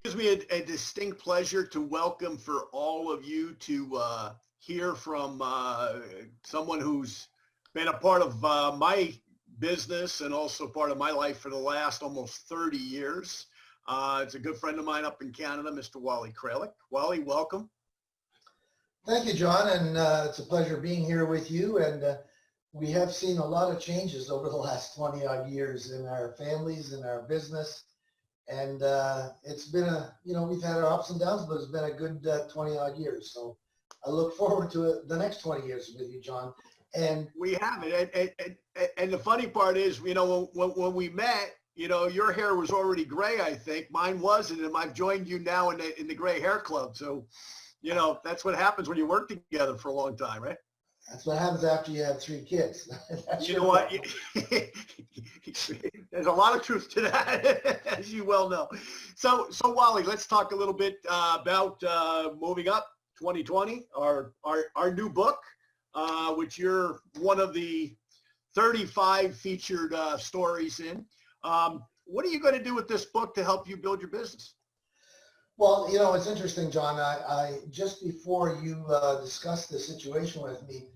Gives me a distinct pleasure to welcome for all of you to hear from someone who's been a part of my business and also part of my life for the last almost 30 years. It's a good friend of mine up in Canada, Mr. Wally Kralik. Wally, welcome. Thank you, John, and it's a pleasure being here with you. And we have seen a lot of changes over the last 20 odd years in our families, in our business. And it's been we've had our ups and downs, but it's been a good 20 odd years. So I look forward to it, the next 20 years with you, John. And we have it. And the funny part is, when we met, your hair was already gray, I think. Mine wasn't, and I've joined you now in the gray hair club. So, that's what happens when you work together for a long time, right? That's what happens after you have 3 kids. You know what? There's a lot of truth to that, as you well know. So Wally, let's talk a little bit about Moving Up 2020, our new book, which you're one of the 35 featured stories in. What are you going to do with this book to help you build your business? Well, it's interesting, John. I just before you discussed the situation with me,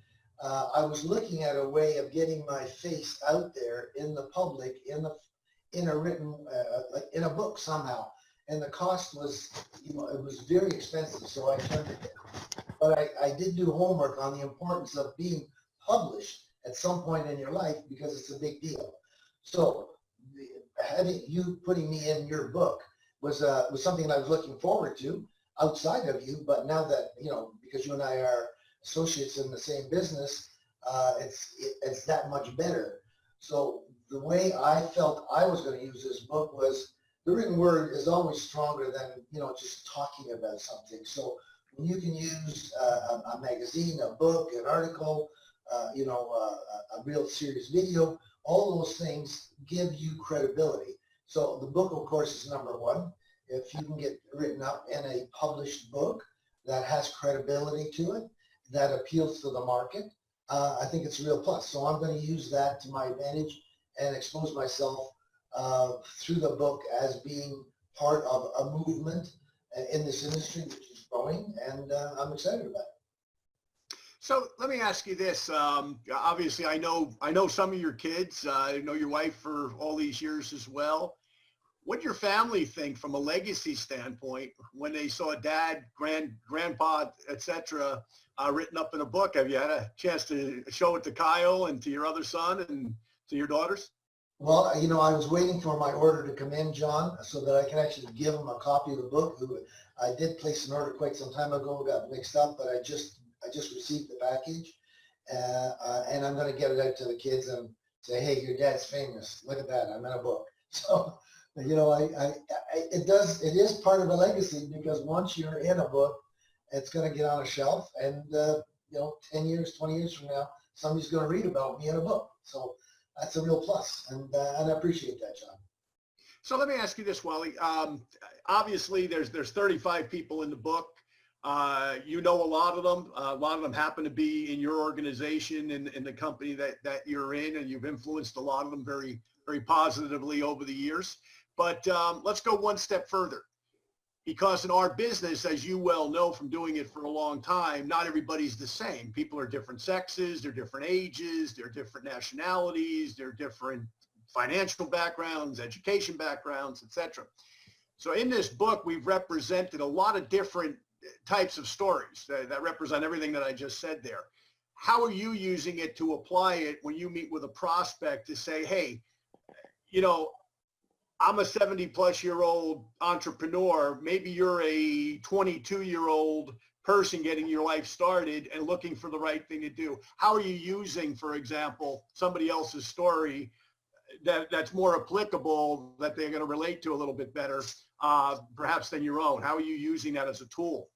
I was looking at a way of getting my face out there in the public, in a written, like in a book somehow. And the cost was, it was very expensive, so I turned it down. But I did do homework on the importance of being published at some point in your life because it's a big deal. So having you putting me in your book was something that I was looking forward to outside of you. But now that, because you and I are associates in the same business, it's that much better. So the way I felt I was going to use this book was the written word is always stronger than, just talking about something. So when you can use a magazine, a book, an article, a real serious video, all those things give you credibility. So the book, of course, is number one. If you can get written up in a published book that has credibility to it, that appeals to the market, I think it's a real plus. So I'm going to use that to my advantage and expose myself through the book as being part of a movement in this industry, which is growing, and I'm excited about it. So let me ask you this. Obviously, I know some of your kids. I know your wife for all these years as well. What did your family think from a legacy standpoint when they saw dad, grandpa, etc., written up in a book? Have you had a chance to show it to Kyle and to your other son and to your daughters? Well, I was waiting for my order to come in, John, so that I can actually give them a copy of the book. I did place an order quite some time ago, got mixed up, but I just received the package, and I'm going to get it out to the kids and say, hey, your dad's famous. Look at that. I'm in a book. So, it is part of a legacy, because once you're in a book, it's going to get on a shelf, and 10 years, 20 years from now, somebody's going to read about me in a book. So that's a real plus, and I appreciate that, John. So let me ask you this, Wally. Obviously, there's 35 people in the book. You know a lot of them. A lot of them happen to be in your organization and in the company that you're in, and you've influenced a lot of them very, very positively over the years. But let's go one step further, because in our business, as you well know from doing it for a long time, not everybody's the same. People are different sexes, they're different ages, they're different nationalities, they're different financial backgrounds, education backgrounds, etc. So in this book, we've represented a lot of different types of stories that represent everything that I just said there. How are you using it to apply it when you meet with a prospect to say, hey, I'm a 70-plus-year-old entrepreneur. Maybe you're a 22-year-old person getting your life started and looking for the right thing to do. How are you using, for example, somebody else's story that's more applicable, that they're going to relate to a little bit better, perhaps than your own? How are you using that as a tool?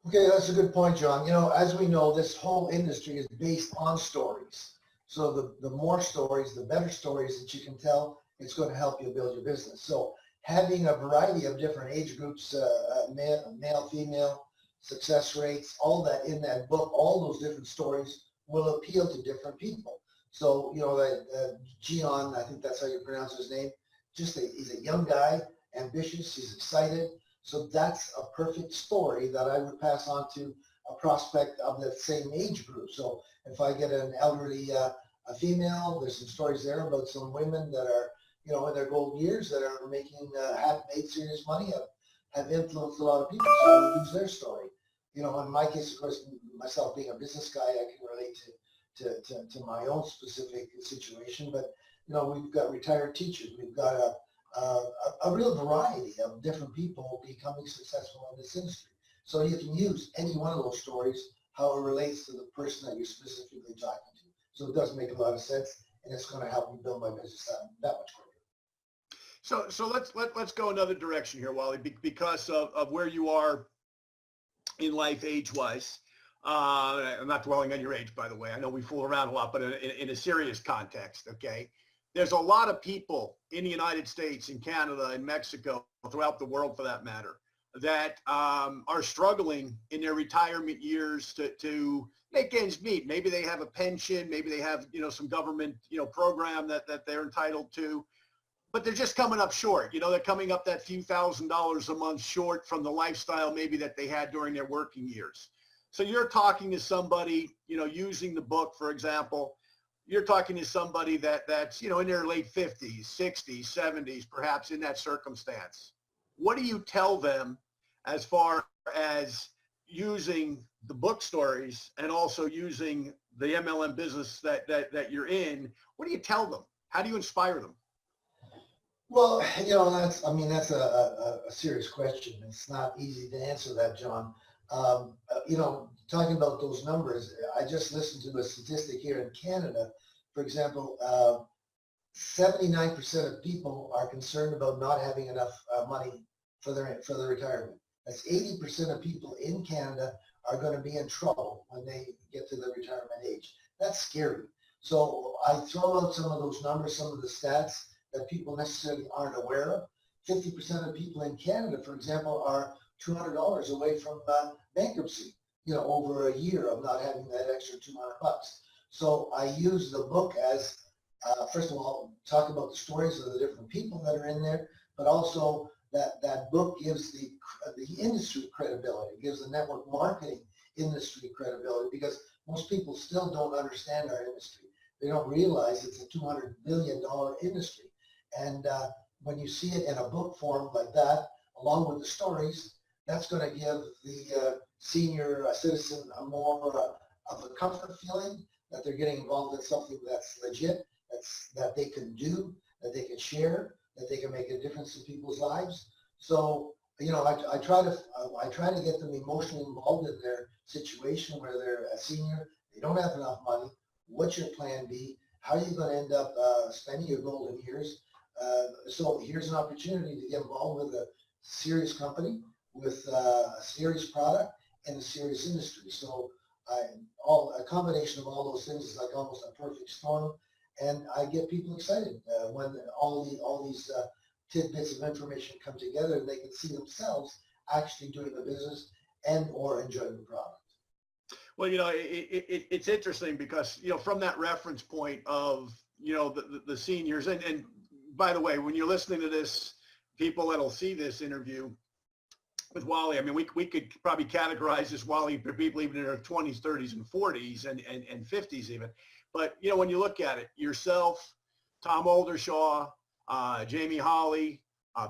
Okay, that's a good point, John. As we know, this whole industry is based on stories. So the more stories, the better stories that you can tell, it's going to help you build your business. So having a variety of different age groups, male, female, success rates, all that in that book, all those different stories will appeal to different people. So, Gian, I think that's how you pronounce his name, he's a young guy, ambitious, he's excited. So that's a perfect story that I would pass on to a prospect of the same age group. So if I get an elderly a female, there's some stories there about some women that are, you know, in their golden years that are making, have made serious money, have influenced a lot of people. So I would use their story. You know, in my case, of course, myself being a business guy, I can relate to my own specific situation. But, you know, we've got retired teachers. We've got a real variety of different people becoming successful in this industry. So you can use any one of those stories, how it relates to the person that you're specifically talking to. So it does make a lot of sense, and it's going to help me build my business that much quicker. So let's go another direction here, Wally, because of where you are in life age-wise. I'm not dwelling on your age, by the way. I know we fool around a lot, but in a serious context, okay? There's a lot of people in the United States, in Canada, in Mexico, throughout the world for that matter, that are struggling in their retirement years to make ends meet. Maybe they have a pension, maybe they have, you know, some government, you know, program that they're entitled to, but they're just coming up short. You know, they're coming up that few $1,000s a month short from the lifestyle maybe that they had during their working years. So you're talking to somebody, you know, using the book, for example, you're talking to somebody that's, you know, in their late 50s, 60s, 70s, perhaps in that circumstance. What do you tell them as far as using the book stories and also using the MLM business that you're in? What do you tell them? How do you inspire them? Well, you know, that's a serious question. It's not easy to answer that, John. You know, talking about those numbers, I just listened to a statistic here in Canada. For example, 79% of people are concerned about not having enough money for their retirement. That's 80% of people in Canada are going to be in trouble when they get to the retirement age. That's scary. So I throw out some of those numbers, some of the stats that people necessarily aren't aware of. 50% of people in Canada, for example, are $200 away from bankruptcy, you know, over a year of not having that extra $200. So I use the book as, first of all, talk about the stories of the different people that are in there, but also that book gives the industry credibility, gives the network marketing industry credibility, because most people still don't understand our industry. They don't realize it's a $200 billion industry. And when you see it in a book form like that, along with the stories, that's going to give the senior citizen a more of a comfort feeling that they're getting involved in something that's legit, that they can do, that they can share, that they can make a difference in people's lives. So, you know, I try to get them emotionally involved in their situation where they're a senior, they don't have enough money. What's your plan B? How are you going to end up spending your golden years? So here's an opportunity to get involved with a serious company, with a serious product, and a serious industry. So a combination of all those things is like almost a perfect storm, and I get people excited when all these tidbits of information come together, and they can see themselves actually doing the business and or enjoying the product. Well, you know, it's interesting because, you know, from that reference point of, you know, the seniors, and by the way, when you're listening to this, people that'll see this interview with Wally, I mean, we could probably categorize this Wally for people even in their 20s, 30s, and 40s and 50s even. But, you know, when you look at it, yourself, Tom Oldershaw, Jamie Holly,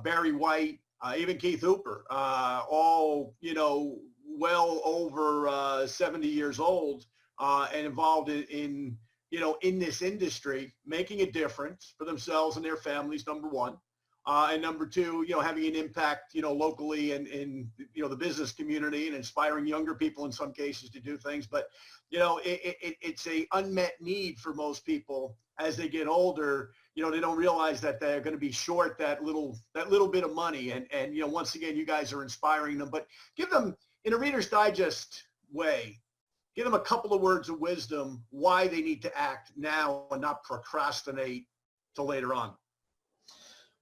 Barry White, even Keith Hooper, all, you know, well over 70 years old and involved in, you know, in this industry, making a difference for themselves and their families, number one. And number two, you know, having an impact, you know, locally and in, you know, the business community and inspiring younger people in some cases to do things. But, you know, it's a unmet need for most people as they get older. You know, they don't realize that they're going to be short that little bit of money. And, you know, once again, you guys are inspiring them, but give them, in a Reader's Digest way, give them a couple of words of wisdom why they need to act now and not procrastinate till later on.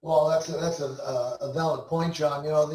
Well, that's a valid point, John. You know,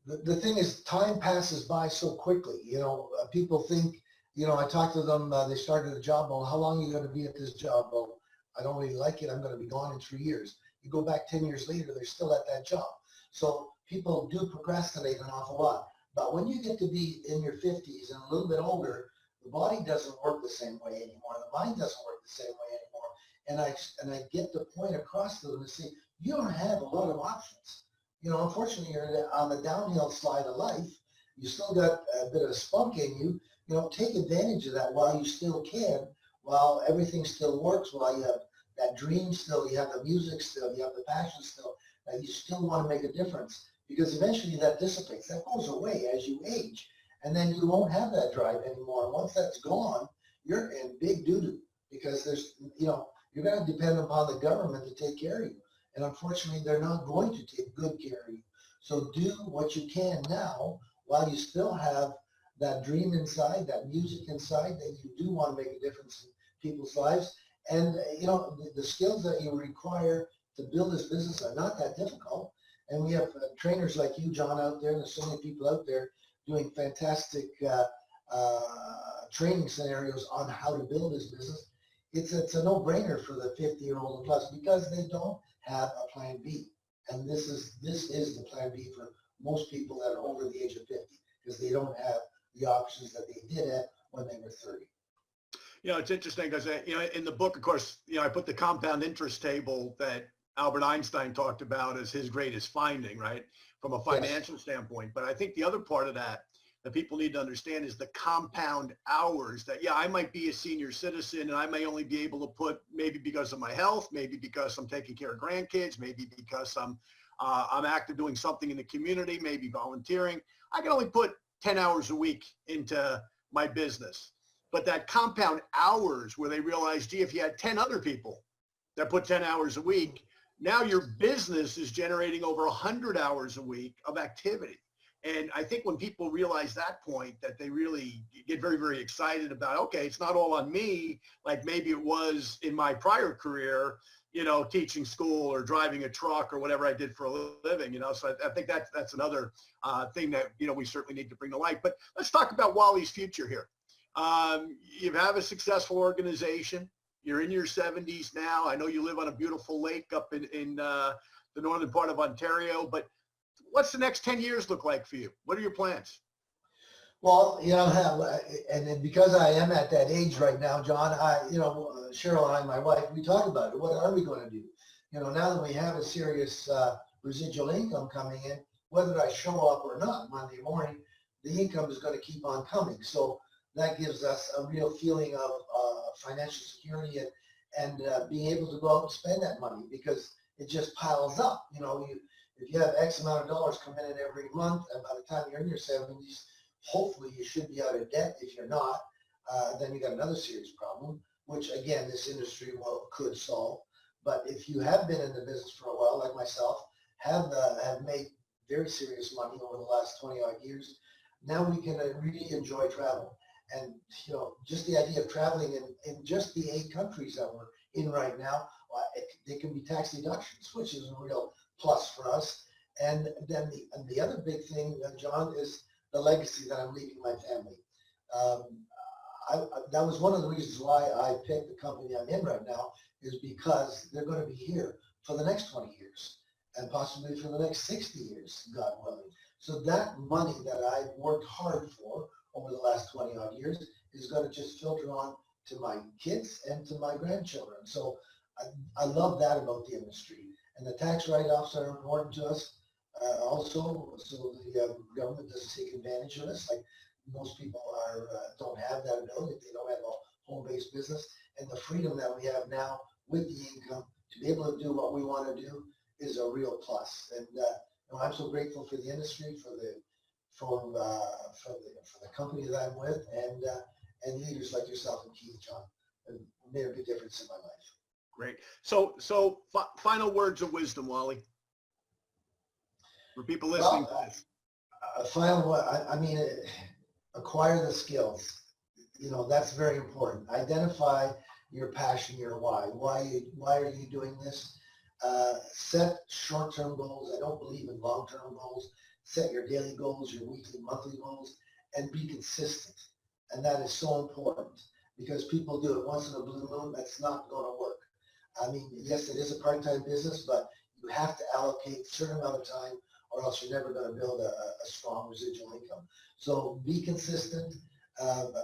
the thing is, time passes by so quickly. You know, people think, you know, I talk to them, they started a job, well, how long are you going to be at this job? Well, I don't really like it. I'm going to be gone in 3 years. You go back 10 years later, they're still at that job. So people do procrastinate an awful lot. But when you get to be in your 50s and a little bit older, the body doesn't work the same way anymore. The mind doesn't work the same way anymore. And I get the point across to them to say, you don't have a lot of options. You know, unfortunately, you're on the downhill slide of life. You still got a bit of spunk in you. You know, take advantage of that while you still can, while everything still works, while you have that dream still, you have the music still, you have the passion still, that you still want to make a difference. Because eventually that dissipates. That goes away as you age. And then you won't have that drive anymore. And once that's gone, you're in big doo-doo because there's, you know, you're going to depend upon the government to take care of you. And unfortunately, they're not going to take good care of you. So do what you can now while you still have that dream inside, that music inside, that you do want to make a difference in people's lives. And, you know, the skills that you require to build this business are not that difficult. And we have trainers like you, John, out there, and there's so many people out there doing fantastic training scenarios on how to build this business. It's a no-brainer for the 50-year-old and plus because they don't have a plan B. And this is the plan B for most people that are over the age of 50 because they don't have the options that they did have when they were 30. You know, it's interesting because, you know, in the book, of course, you know, I put the compound interest table that Albert Einstein talked about as his greatest finding, right, from a financial standpoint. But I think the other part of that people need to understand is the compound hours that, yeah, I might be a senior citizen and I may only be able to put, maybe because of my health, maybe because I'm taking care of grandkids, maybe because I'm active doing something in the community, maybe volunteering. I can only put 10 hours a week into my business. But that compound hours where they realize, gee, if you had 10 other people that put 10 hours a week, now your business is generating over 100 hours a week of activity. And I think when people realize that point, that they really get very, very excited about, okay, it's not all on me, like maybe it was in my prior career, you know, teaching school or driving a truck or whatever I did for a living, you know. So I think that's another thing that, you know, we certainly need to bring to light. But let's talk about Wally's future here. You have a successful organization. You're in your 70s now. I know you live on a beautiful lake up in the northern part of Ontario, but what's the next 10 years look like for you? What are your plans? Well, you know, and because I am at that age right now, John, you know, Cheryl and I, my wife, we talk about it. What are we going to do? You know, now that we have a serious residual income coming in, whether I show up or not Monday morning, the income is going to keep on coming. So that gives us a real feeling of financial security and being able to go out and spend that money because it just piles up. You know, if you have X amount of dollars coming in every month, and by the time you're in your 70s, hopefully you should be out of debt. If you're not, then you got another serious problem, which again, this industry could solve. But if you have been in the business for a while, like myself, have made very serious money over the last 20 odd years, now we can really enjoy travel. And, you know, just the idea of traveling in just the 8 countries that we're in right now, they can be tax deductions, which is a real plus for us. And then the other big thing, John, is the legacy that I'm leaving my family. That was one of the reasons why I picked the company I'm in right now, is because they're going to be here for the next 20 years and possibly for the next 60 years, God willing. So that money that I've worked hard for over the last 20 odd years is going to just filter on to my kids and to my grandchildren. So I love that about the industry. And the tax write-offs are important to us also, so the government doesn't take advantage of us. Like most people don't have that ability. They don't have a home-based business. And the freedom that we have now with the income to be able to do what we want to do is a real plus. And you know, I'm so grateful for the industry, for the company that I'm with, and leaders like yourself and Keith, John, have made a big difference in my life. Great. So final words of wisdom, Wally, for people listening to this. I mean, acquire the skills. You know, that's very important. Identify your passion, your why. Why are you doing this? Set short-term goals. I don't believe in long-term goals. Set your daily goals, your weekly, monthly goals, and be consistent. And that is so important because people do it once in a blue moon. That's not going to work. I mean, yes, it is a part-time business, but you have to allocate a certain amount of time or else you're never going to build a strong residual income. So be consistent,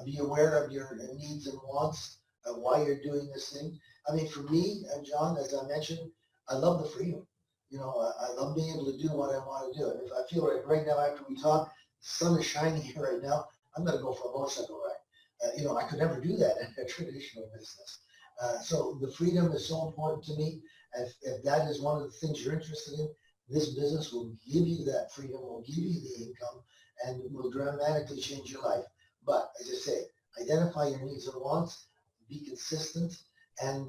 be aware of your needs and wants, why you're doing this thing. I mean, for me, John, as I mentioned, I love the freedom. You know, I love being able to do what I want to do. If I feel like right now after we talk, the sun is shining here right now, I'm going to go for a motorcycle ride. You know, I could never do that in a traditional business. So the freedom is so important to me. If that is one of the things you're interested in, this business will give you that freedom, will give you the income, and will dramatically change your life. But as I say, identify your needs and wants, be consistent, and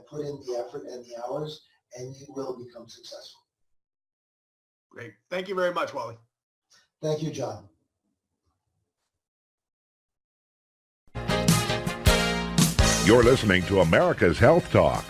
put in the effort and the hours, and you will become successful. Great. Thank you very much, Wally. Thank you, John. You're listening to America's Health Talk.